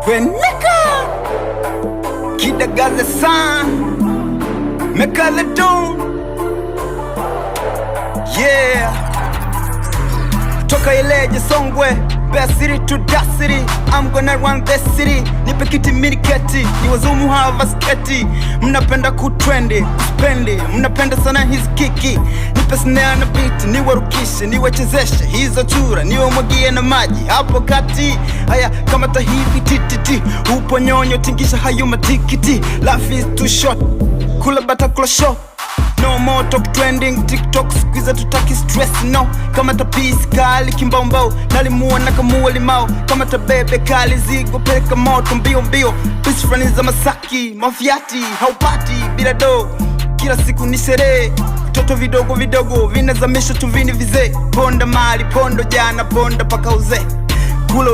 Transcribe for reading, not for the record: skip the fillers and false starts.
Kweneka Kidagaze san Megalodon. Yeah, toka Ileje Songwe, best city to that city. I'm gonna run this city. Nipe kiti miniketi, ni wazumu hava sketi. Mnapenda kutrendi, spendi, mnapenda sana hizi kiki. Nipe snare na beat, niwe rukishe, niwe chezeshe hizo chura, niwe mwagie na maji hapo kati. Haya kama tahivi tititi, upo nyonyo tingisha hayo matikiti. Life is too short, kula bata kula short. No more talk trending, TikTok squeeze tutaki stress no. Kama ta peace kali kimbaumbao, nalimua na kamua limao. Kama ta bebe kali zigo peka moto mbio mbio. Peace friends za Masaki, mafiati, haupati bila do. Kila siku ni sherehe, toto vidogo vidogo vinazamisha tu vini vize. Ponda mali, pondo jana, ponda paka uze. Kula